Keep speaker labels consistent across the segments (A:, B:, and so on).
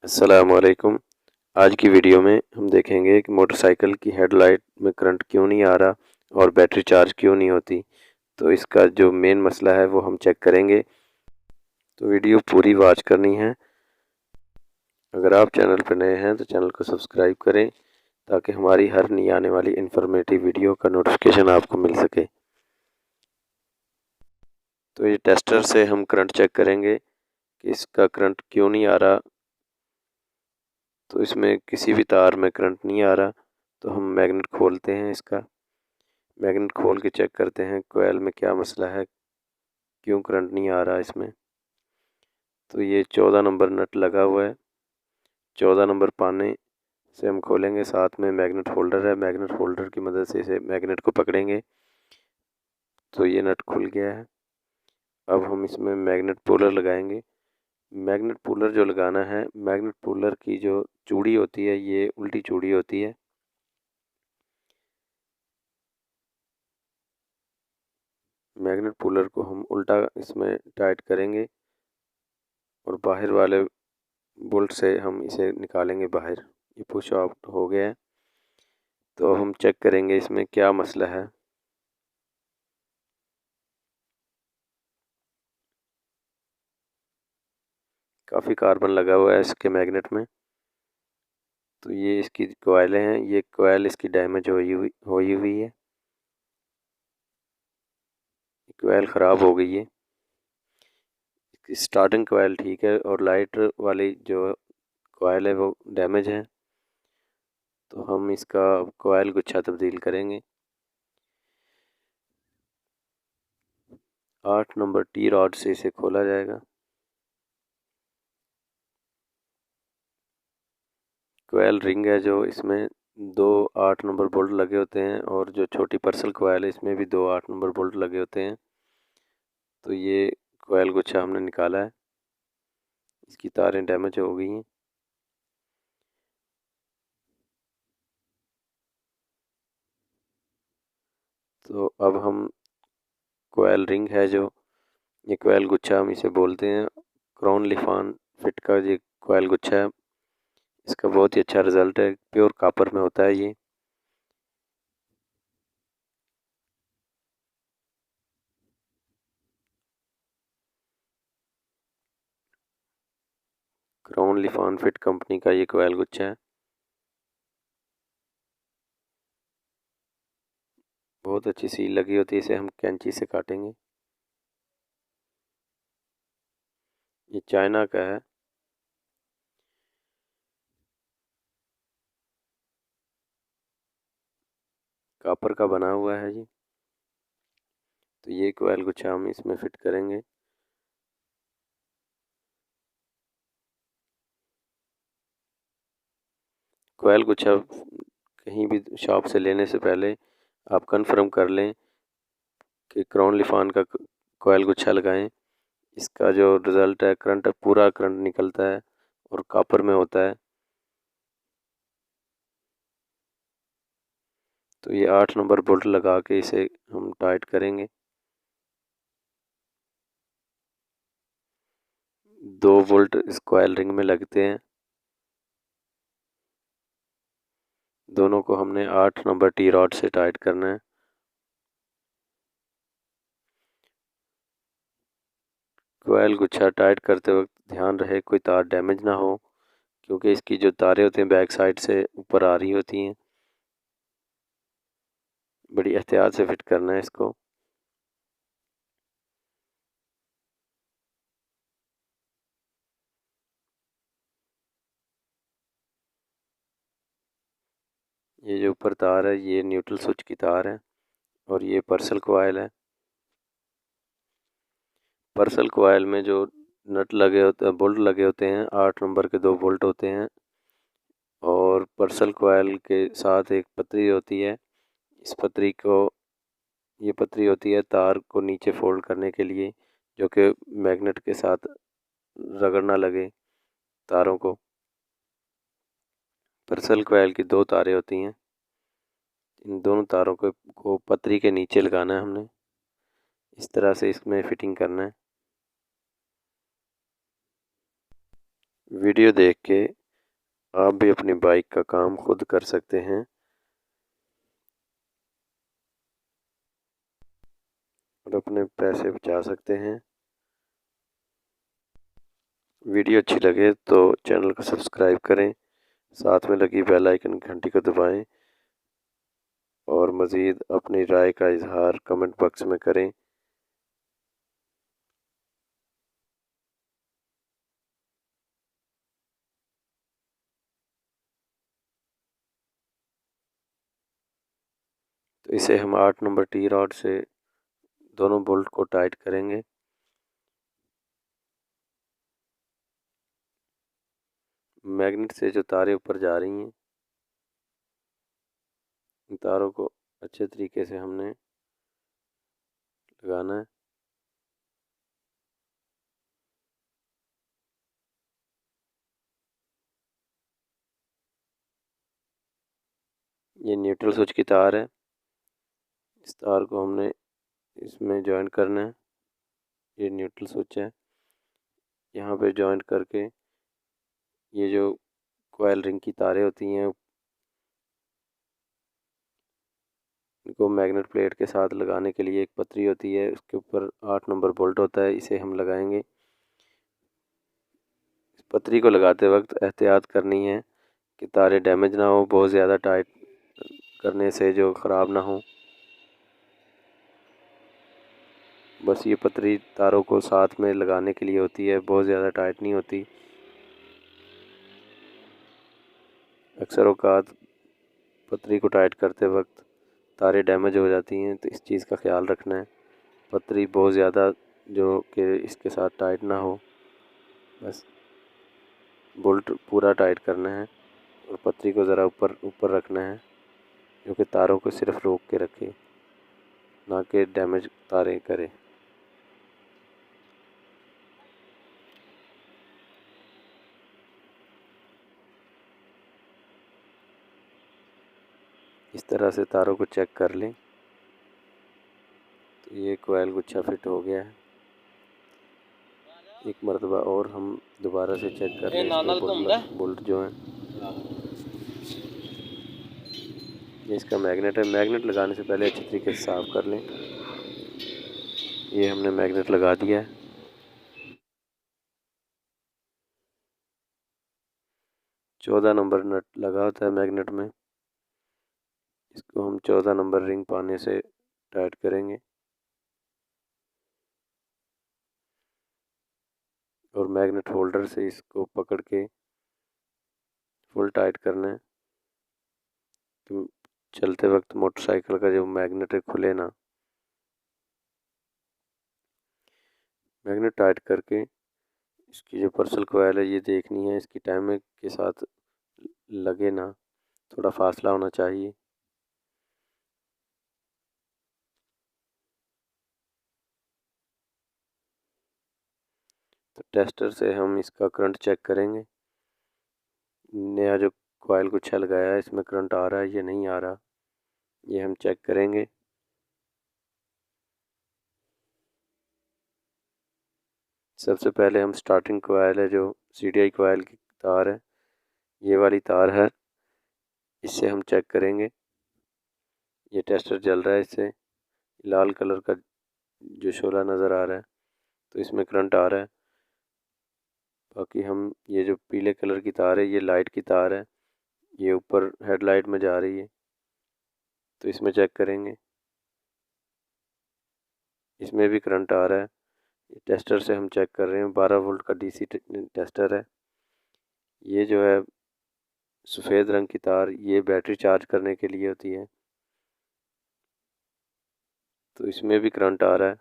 A: अस्सलामुअलैकुम। आज की वीडियो में हम देखेंगे कि मोटरसाइकिल की हेडलाइट में करंट क्यों नहीं आ रहा और बैटरी चार्ज क्यों नहीं होती। तो इसका जो मेन मसला है वो हम चेक करेंगे, तो वीडियो पूरी वॉच करनी है। अगर आप चैनल पर नए हैं तो चैनल को सब्सक्राइब करें ताकि हमारी हर नई आने वाली इन्फॉर्मेटिव वीडियो का नोटिफिकेशन आपको मिल सके। तो ये टेस्टर से हम करंट चेक करेंगे कि इसका करंट क्यों नहीं आ रहा। तो इसमें किसी भी तार में करंट नहीं आ रहा, तो हम मैग्नेट खोलते हैं। इसका मैग्नेट खोल के चेक करते हैं कोयल में क्या मसला है, क्यों करंट नहीं आ रहा इसमें। तो ये 14 नंबर नट लगा हुआ है। 14 नंबर पाने से हम खोलेंगे, साथ में मैग्नेट होल्डर है। मैग्नेट होल्डर की मदद से इसे मैग्नेट को पकड़ेंगे तो ये नट खुल गया है। अब हम इसमें मैग्नेट पुलर लगाएंगे। मैग्नेट पुलर जो लगाना है, मैग्नेट पुलर की जो चूड़ी होती है ये उल्टी चूड़ी होती है। मैग्नेट पुलर को हम उल्टा इसमें टाइट करेंगे और बाहर वाले बोल्ट से हम इसे निकालेंगे बाहर। ये पुश आउट हो गया है। तो अब हम चेक करेंगे इसमें क्या मसला है। काफ़ी कार्बन लगा हुआ है इसके मैग्नेट में। तो ये इसकी कोयलें हैं, ये कोयल इसकी डैमेज हुई है। कोयल ख़राब हो गई है। इसकी स्टार्टिंग कोयल ठीक है और लाइट वाली जो कोयल है वो डैमेज है। तो हम इसका कोयल गुच्छा तब्दील करेंगे। 8 नंबर टी रॉड से इसे खोला जाएगा। कोयल रिंग है जो, इसमें 2 8 नंबर बोल्ट लगे होते हैं और जो छोटी पर्सल कोयल है इसमें भी 2 8 नंबर बोल्ट लगे होते हैं। तो ये कोयल गुच्छा हमने निकाला है, इसकी तारें डैमेज हो गई हैं। तो अब हम कोयल रिंग है जो, ये कोयल गुच्छा हम इसे बोलते हैं। क्राउन लिफान फिट का ये कोयल गुच्छा है। इसका बहुत ही अच्छा रिज़ल्ट है, प्योर कॉपर में होता है ये। क्राउन लिफान फिट कंपनी का ये कोयल गुच्छा है। बहुत अच्छी सील लगी होती है, इसे हम कैंची से काटेंगे। ये चाइना का है। कॉपर का बना हुआ है जी। तो ये कोयल गुच्छा हम इसमें फिट करेंगे। कोयल गुच्छा कहीं भी शॉप से लेने से पहले आप कंफर्म कर लें कि क्राउन लिफान का कोयल गुच्छा लगाएं। इसका जो रिज़ल्ट है, करंट पूरा करंट निकलता है और कॉपर में होता है। तो ये 8 नंबर बोल्ट लगा के इसे हम टाइट करेंगे। 2 बोल्ट इस कोयल रिंग में लगते हैं। दोनों को हमने 8 नंबर टी रॉड से टाइट करना है। कोयल गुच्छा टाइट करते वक्त ध्यान रहे कोई तार डैमेज ना हो, क्योंकि इसकी जो तारें होती हैं बैक साइड से ऊपर आ रही होती हैं। बड़ी एहतियात से फिट करना है इसको। ये जो ऊपर तार है ये न्यूट्रल स्विच की तार है और ये पर्सल कोयल है। पर्सल कोयल में जो नट लगे होते हैं, बोल्ट लगे होते हैं, 8 नंबर के 2 बोल्ट होते हैं और पर्सल कोयल के साथ एक पतरी होती है। इस पतरी को, ये पतरी होती है तार को नीचे फोल्ड करने के लिए, जो कि मैग्नेट के साथ रगड़ ना लगे तारों को। पर्सल कोयल की 2 तारें होती हैं। इन दोनों तारों को पतरी के नीचे लगाना है हमने। इस तरह से इसमें फिटिंग करना है। वीडियो देख के आप भी अपनी बाइक का काम खुद कर सकते हैं और अपने पैसे बचा सकते हैं। वीडियो अच्छी लगे तो चैनल को सब्सक्राइब करें, साथ में लगी बेल आइकन घंटी को दबाएं और मज़ीद अपनी राय का इजहार कमेंट बॉक्स में करें। तो इसे हम 8 नंबर टी रॉड से दोनों बोल्ट को टाइट करेंगे। मैग्नेट से जो तारें ऊपर जा रही हैं, इन तारों को अच्छे तरीके से हमने लगाना है। ये न्यूट्रल स्विच की तार है, इस तार को हमने इसमें जॉइंट करना है। ये न्यूट्रल स्विच है, यहाँ पे जॉइंट करके ये जो कॉइल रिंग की तारें होती हैं इनको मैग्नेट प्लेट के साथ लगाने के लिए एक पतरी होती है, उसके ऊपर 8 नंबर बोल्ट होता है, इसे हम लगाएंगे। इस पतरी को लगाते वक्त एहतियात करनी है कि तारें डैमेज ना हो, बहुत ज़्यादा टाइट करने से जो ख़राब ना हो। बस ये पतरी तारों को साथ में लगाने के लिए होती है, बहुत ज़्यादा टाइट नहीं होती। अक्सर औकात पतरी को टाइट करते वक्त तारें डैमेज हो जाती हैं, तो इस चीज़ का ख्याल रखना है। पतरी बहुत ज़्यादा जो कि इसके साथ टाइट ना हो, बस बोल्ट पूरा टाइट करना है और पतरी को ज़रा ऊपर ऊपर रखना है, क्योंकि तारों को सिर्फ रोक के रखे, ना कि डैमेज तारें करे। इस तरह से तारों को चेक कर लें। तो ये कोयल गुच्छा फिट हो गया है। एक मरतबा और हम दोबारा से चेक कर लें बोल्ट जो है। ये इसका मैग्नेट है, मैग्नेट लगाने से पहले अच्छी तरीके से साफ़ कर लें। ये हमने मैग्नेट लगा दिया है। चौदह नंबर नट लगा होता है मैग्नेट में, इसको हम 14 नंबर रिंग पाने से टाइट करेंगे और मैग्नेट होल्डर से इसको पकड़ के फुल टाइट करना है कि चलते वक्त मोटरसाइकिल का जो मैग्नेट है खुले ना। मैग्नेट टाइट करके इसकी जो पर्सल कोयल है ये देखनी है, इसकी टाइमिंग के साथ लगे ना, थोड़ा फासला होना चाहिए। तो टेस्टर से हम इसका करंट चेक करेंगे। नया जो कॉइल गुच्छा लगाया है इसमें करंट आ रहा है या नहीं आ रहा, ये हम चेक करेंगे। सबसे पहले हम स्टार्टिंग कॉइल है जो CDI कॉइल की तार है, ये वाली तार है, इससे हम चेक करेंगे। ये टेस्टर जल रहा है, इससे लाल कलर का जो शोला नज़र आ रहा है, तो इसमें करंट आ रहा है। बाकी हम ये जो पीले कलर की तार है ये लाइट की तार है, ये ऊपर हेडलाइट में जा रही है, तो इसमें चेक करेंगे। इसमें भी करंट आ रहा है। टेस्टर से हम चेक कर रहे हैं, 12 वोल्ट का DC टेस्टर है। ये जो है सफ़ेद रंग की तार ये बैटरी चार्ज करने के लिए होती है, तो इसमें भी करंट आ रहा है।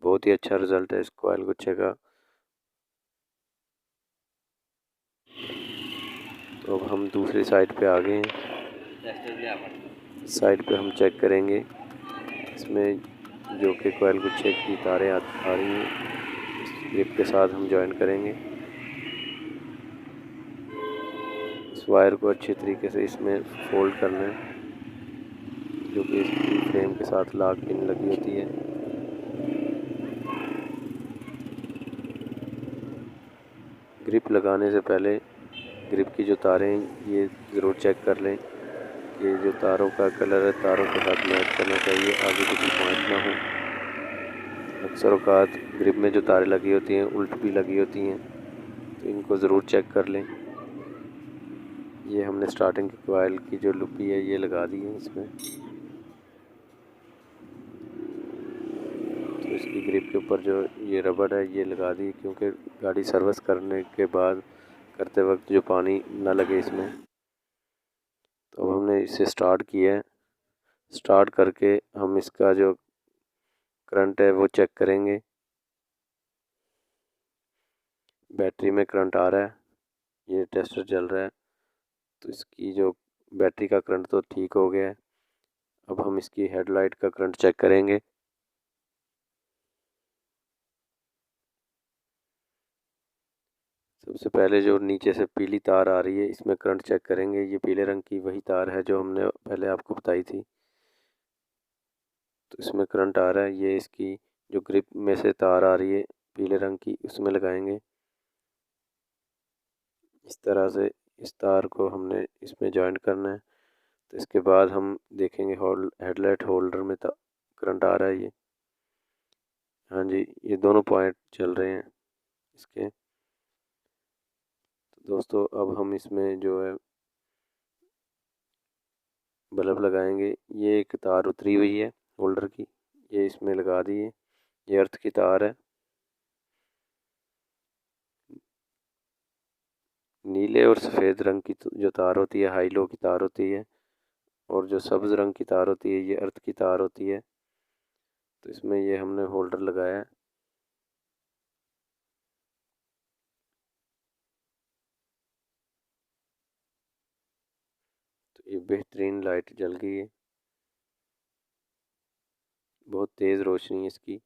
A: बहुत ही अच्छा रिज़ल्ट है इस कॉइल गुच्छे का। तो अब हम दूसरी साइड पे आ गए हैं। साइड पे हम चेक करेंगे, इसमें जो कि कॉइल गुच्छे की तारें आ रही हैं, इस ग्रिप के साथ हम जॉइन करेंगे। इस वायर को अच्छे तरीके से इसमें फोल्ड करना है, जो कि इसकी फ्रेम के साथ लॉक पिन लगी होती है। ग्रिप लगाने से पहले ग्रिप की जो तारें हैं ये ज़रूर चेक कर लें कि जो तारों का कलर है तारों के साथ मैच करना चाहिए, आगे किसी पॉइंट ना हो। अक्सर औकात ग्रिप में जो तारें लगी होती हैं उल्ट भी लगी होती हैं, तो इनको ज़रूर चेक कर लें। ये हमने स्टार्टिंग की कॉइल की जो लुपी है ये लगा दी है इसमें, तो इसकी ग्रिप के ऊपर जो ये रबड़ है ये लगा दी, क्योंकि गाड़ी सर्विस करने के बाद करते वक्त जो पानी ना लगे इसमें। तो अब हमने इसे स्टार्ट किया है, स्टार्ट करके हम इसका जो करंट है वो चेक करेंगे। बैटरी में करंट आ रहा है, ये टेस्टर चल रहा है, तो इसकी जो बैटरी का करंट तो ठीक हो गया है। अब हम इसकी हेडलाइट का करंट चेक करेंगे। सबसे पहले जो नीचे से पीली तार आ रही है इसमें करंट चेक करेंगे। ये पीले रंग की वही तार है जो हमने पहले आपको बताई थी, तो इसमें करंट आ रहा है। ये इसकी जो ग्रिप में से तार आ रही है पीले रंग की उसमें लगाएंगे। इस तरह से इस तार को हमने इसमें जॉइंट करना है। तो इसके बाद हम देखेंगे हेडलाइट होल्डर में करंट आ रहा है ये, हाँ जी, ये दोनों पॉइंट चल रहे हैं इसके। तो दोस्तों अब हम इसमें जो है बल्ब लगाएंगे। ये एक तार उतरी हुई है होल्डर की, ये इसमें लगा दी है। ये अर्थ की तार है। नीले और सफ़ेद रंग की जो तार होती है हाई लो की तार होती है, और जो सब्ज़ रंग की तार होती है ये अर्थ की तार होती है। तो इसमें ये हमने होल्डर लगाया है। तो ये बेहतरीन लाइट जल गई है, बहुत तेज़ रोशनी है इसकी।